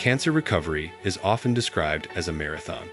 Cancer recovery is often described as a marathon,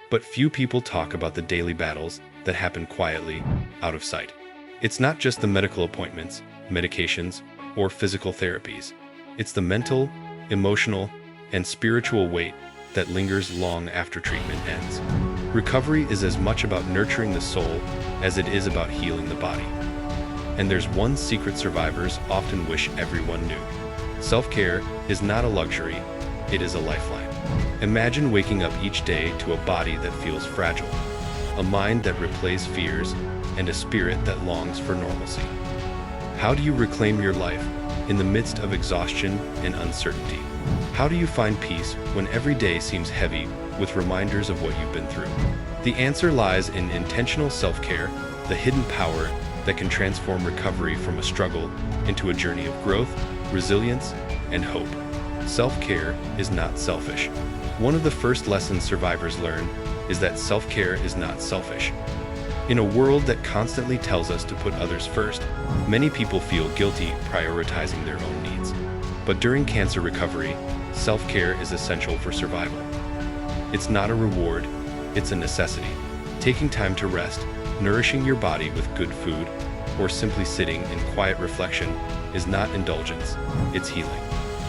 but few people talk about the daily battles that happen quietly, out of sight. It's not just the medical appointments, medications, or physical therapies. It's the mental, emotional, and spiritual weight that lingers long after treatment ends. Recovery is as much about nurturing the soul as it is about healing the body. And there's one secret survivors often wish everyone knew. Self-care is not a luxury, it is a lifeline. Imagine waking up each day to a body that feels fragile, a mind that replays fears, and a spirit that longs for normalcy. How do you reclaim your life in the midst of exhaustion and uncertainty? How do you find peace when every day seems heavy with reminders of what you've been through? The answer lies in intentional self-care, the hidden power that can transform recovery from a struggle into a journey of growth, resilience, and hope. Self-care is not selfish. One of the first lessons survivors learn is that self-care is not selfish. In a world that constantly tells us to put others first, many people feel guilty prioritizing their own needs. But during cancer recovery, self-care is essential for survival. It's not a reward, it's a necessity. Taking time to rest, nourishing your body with good food, or simply sitting in quiet reflection is not indulgence, it's healing.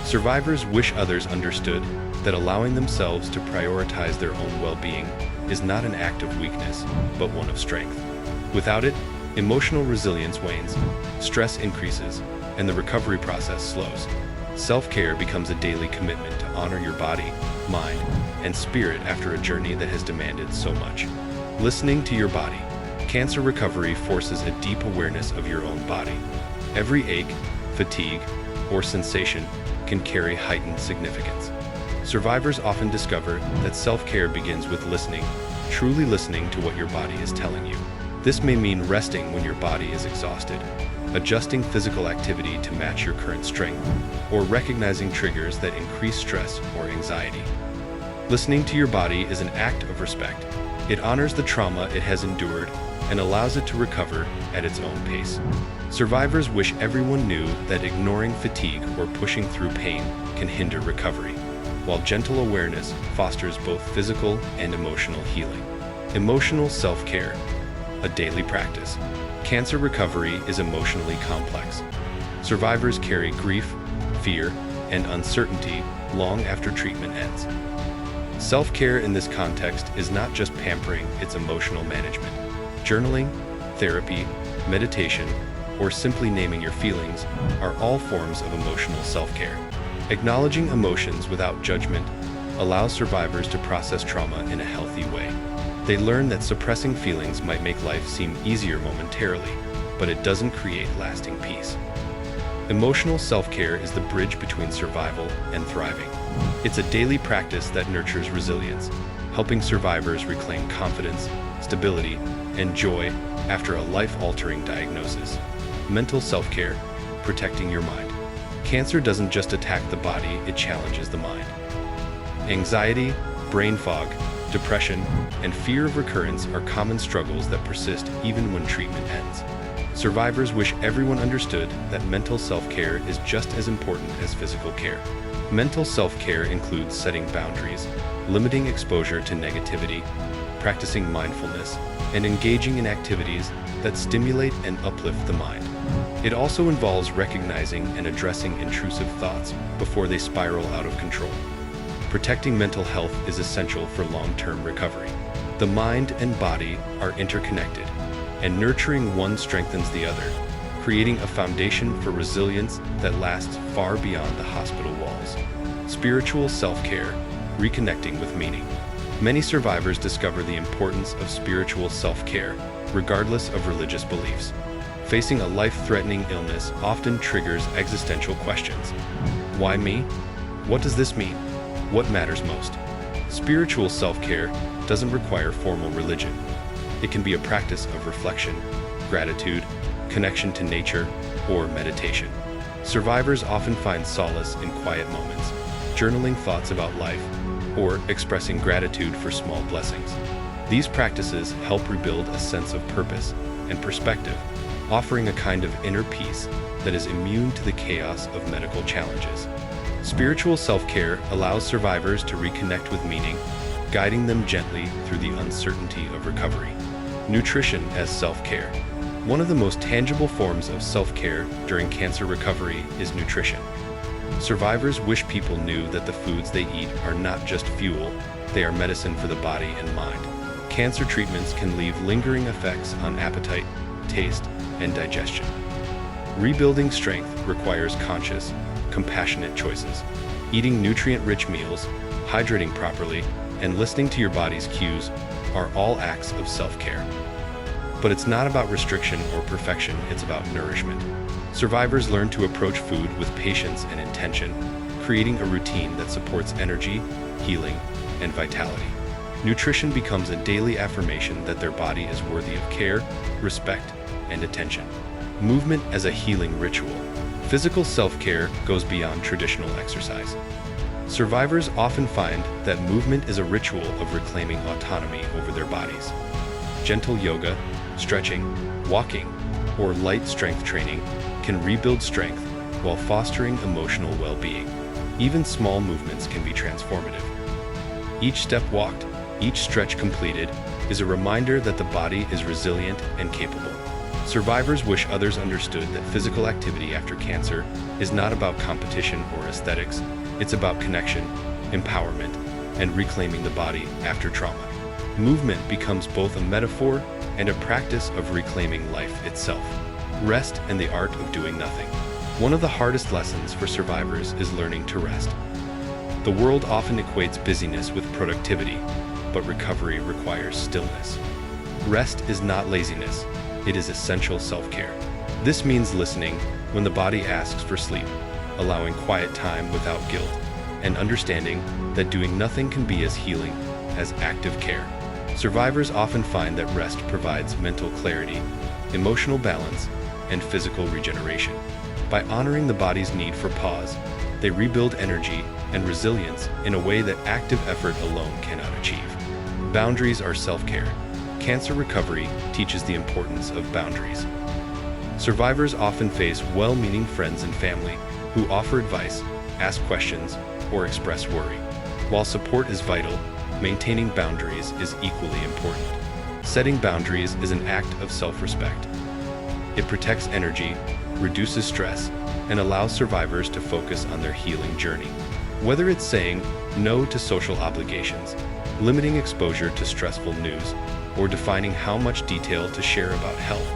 Survivors wish others understood that allowing themselves to prioritize their own well-being is not an act of weakness, but one of strength. Without it, emotional resilience wanes, stress increases, and the recovery process slows. Self-care becomes a daily commitment to honor your body, mind, and spirit after a journey that has demanded so much. Listening to your body. Cancer recovery forces a deep awareness of your own body. Every ache, fatigue, or sensation can carry heightened significance. Survivors often discover that self-care begins with listening, truly listening to what your body is telling you. This may mean resting when your body is exhausted, adjusting physical activity to match your current strength, or recognizing triggers that increase stress or anxiety. Listening to your body is an act of respect. It honors the trauma it has endured and allows it to recover at its own pace. Survivors wish everyone knew that ignoring fatigue or pushing through pain can hinder recovery, while gentle awareness fosters both physical and emotional healing. Emotional self-care, a daily practice. Cancer recovery is emotionally complex. Survivors carry grief, fear, and uncertainty long after treatment ends. Self-care in this context is not just pampering, it's emotional management. Journaling, therapy, meditation, or simply naming your feelings are all forms of emotional self-care. Acknowledging emotions without judgment allows survivors to process trauma in a healthy way. They learn that suppressing feelings might make life seem easier momentarily, but it doesn't create lasting peace. Emotional self-care is the bridge between survival and thriving. It's a daily practice that nurtures resilience, helping survivors reclaim confidence, stability, and joy after a life-altering diagnosis. Mental self-care, protecting your mind. Cancer doesn't just attack the body, it challenges the mind. Anxiety, brain fog, depression, and fear of recurrence are common struggles that persist even when treatment ends. Survivors wish everyone understood that mental self-care is just as important as physical care. Mental self-care includes setting boundaries, limiting exposure to negativity, practicing mindfulness, and engaging in activities that stimulate and uplift the mind. It also involves recognizing and addressing intrusive thoughts before they spiral out of control. Protecting mental health is essential for long-term recovery. The mind and body are interconnected, and nurturing one strengthens the other, creating a foundation for resilience that lasts far beyond the hospital walls. Spiritual self-care, reconnecting with meaning. Many survivors discover the importance of spiritual self-care, regardless of religious beliefs. Facing a life-threatening illness often triggers existential questions. Why me? What does this mean? What matters most? Spiritual self-care doesn't require formal religion. It can be a practice of reflection, gratitude, connection to nature, or meditation. Survivors often find solace in quiet moments, journaling thoughts about life, or expressing gratitude for small blessings. These practices help rebuild a sense of purpose and perspective, offering a kind of inner peace that is immune to the chaos of medical challenges. Spiritual self-care allows survivors to reconnect with meaning, guiding them gently through the uncertainty of recovery. Nutrition as self-care. One of the most tangible forms of self-care during cancer recovery is nutrition. Survivors wish people knew that the foods they eat are not just fuel, they are medicine for the body and mind. Cancer treatments can leave lingering effects on appetite, taste, and digestion. Rebuilding strength requires conscious, compassionate choices. Eating nutrient-rich meals, hydrating properly, and listening to your body's cues are all acts of self-care. But it's not about restriction or perfection, it's about nourishment. Survivors learn to approach food with patience and intention, creating a routine that supports energy, healing, and vitality. Nutrition becomes a daily affirmation that their body is worthy of care, respect, and attention. Movement as a healing ritual. Physical self-care goes beyond traditional exercise. Survivors often find that movement is a ritual of reclaiming autonomy over their bodies. Gentle yoga, stretching, walking, or light strength training can rebuild strength while fostering emotional well-being. Even small movements can be transformative. Each step walked, each stretch completed, is a reminder that the body is resilient and capable. Survivors wish others understood that physical activity after cancer is not about competition or aesthetics, it's about connection, empowerment, and reclaiming the body after trauma. Movement becomes both a metaphor and a practice of reclaiming life itself. Rest and the art of doing nothing. One of the hardest lessons for survivors is learning to rest. The world often equates busyness with productivity, but recovery requires stillness. Rest is not laziness, it is essential self-care. This means listening when the body asks for sleep, allowing quiet time without guilt, and understanding that doing nothing can be as healing as active care. Survivors often find that rest provides mental clarity, emotional balance, and physical regeneration. By honoring the body's need for pause, they rebuild energy and resilience in a way that active effort alone cannot achieve. Boundaries are self-care. Cancer recovery teaches the importance of boundaries. Survivors often face well-meaning friends and family who offer advice, ask questions, or express worry. While support is vital, maintaining boundaries is equally important. Setting boundaries is an act of self-respect. It protects energy, reduces stress, and allows survivors to focus on their healing journey. Whether it's saying no to social obligations, limiting exposure to stressful news, or defining how much detail to share about health,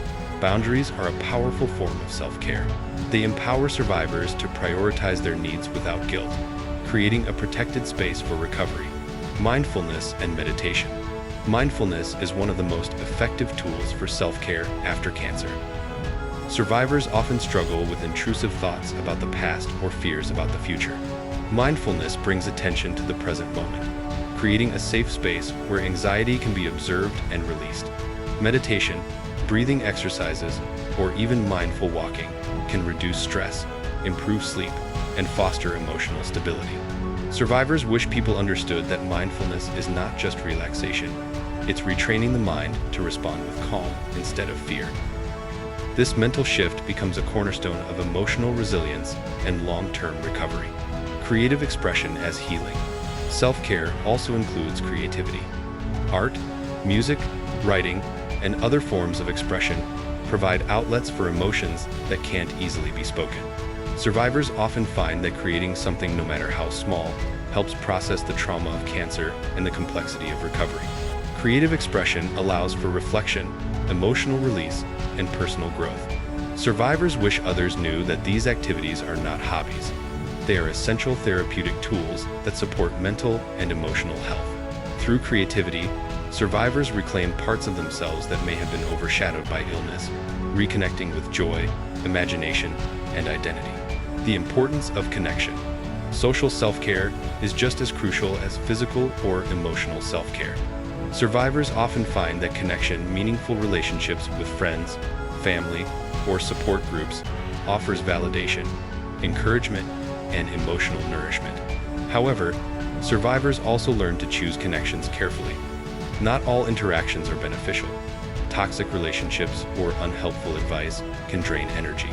boundaries are a powerful form of self-care. They empower survivors to prioritize their needs without guilt, creating a protected space for recovery. Mindfulness and meditation. Mindfulness is one of the most effective tools for self-care after cancer. Survivors often struggle with intrusive thoughts about the past or fears about the future. Mindfulness brings attention to the present moment, creating a safe space where anxiety can be observed and released. Meditation, breathing exercises, or even mindful walking can reduce stress, improve sleep, and foster emotional stability. Survivors wish people understood that mindfulness is not just relaxation, it's retraining the mind to respond with calm instead of fear. This mental shift becomes a cornerstone of emotional resilience and long-term recovery. Creative expression as healing. Self-care also includes creativity. Art, music, writing, and other forms of expression provide outlets for emotions that can't easily be spoken. Survivors often find that creating something, no matter how small, helps process the trauma of cancer and the complexity of recovery. Creative expression allows for reflection, emotional release, and personal growth. Survivors wish others knew that these activities are not hobbies. They are essential therapeutic tools that support mental and emotional health. Through creativity, survivors reclaim parts of themselves that may have been overshadowed by illness, reconnecting with joy, imagination, and identity. The importance of connection. Social self-care is just as crucial as physical or emotional self-care. Survivors often find that connection, meaningful relationships with friends, family, or support groups offers validation, encouragement, and emotional nourishment. However, survivors also learn to choose connections carefully. Not all interactions are beneficial. Toxic relationships or unhelpful advice can drain energy.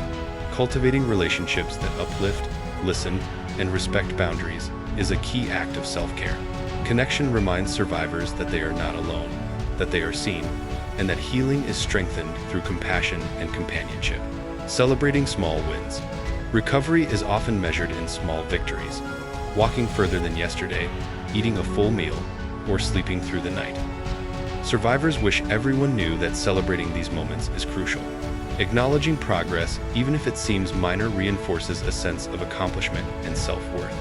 Cultivating relationships that uplift, listen, and respect boundaries is a key act of self-care. Connection reminds survivors that they are not alone, that they are seen, and that healing is strengthened through compassion and companionship. Celebrating small wins. Recovery is often measured in small victories, walking further than yesterday, eating a full meal, or sleeping through the night. Survivors wish everyone knew that celebrating these moments is crucial. Acknowledging progress, even if it seems minor, reinforces a sense of accomplishment and self-worth.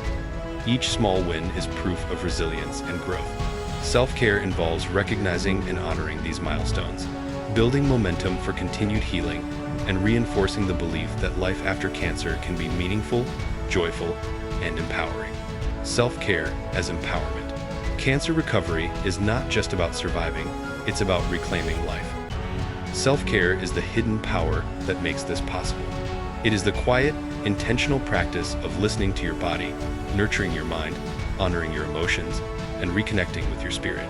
Each small win is proof of resilience and growth. Self-care involves recognizing and honoring these milestones, building momentum for continued healing, and reinforcing the belief that life after cancer can be meaningful, joyful, and empowering. Self-care as empowerment. Cancer recovery is not just about surviving, it's about reclaiming life. Self-care is the hidden power that makes this possible. It is the quiet, intentional practice of listening to your body, nurturing your mind, honoring your emotions, and reconnecting with your spirit.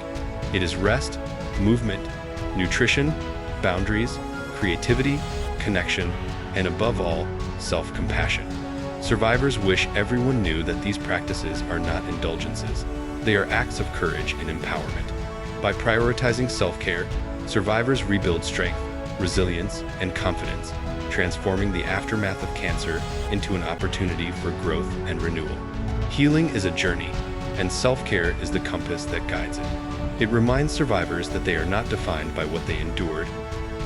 It is rest, movement, nutrition, boundaries, creativity, connection, and above all, self-compassion. Survivors wish everyone knew that these practices are not indulgences. They are acts of courage and empowerment. By prioritizing self-care, survivors rebuild strength, resilience, and confidence, transforming the aftermath of cancer into an opportunity for growth and renewal. Healing is a journey, and self-care is the compass that guides it. It reminds survivors that they are not defined by what they endured,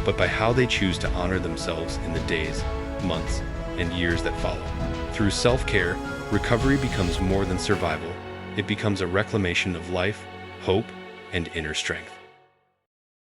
but by how they choose to honor themselves in the days, months, and years that follow. Through self-care, recovery becomes more than survival. It becomes a reclamation of life, hope, and inner strength.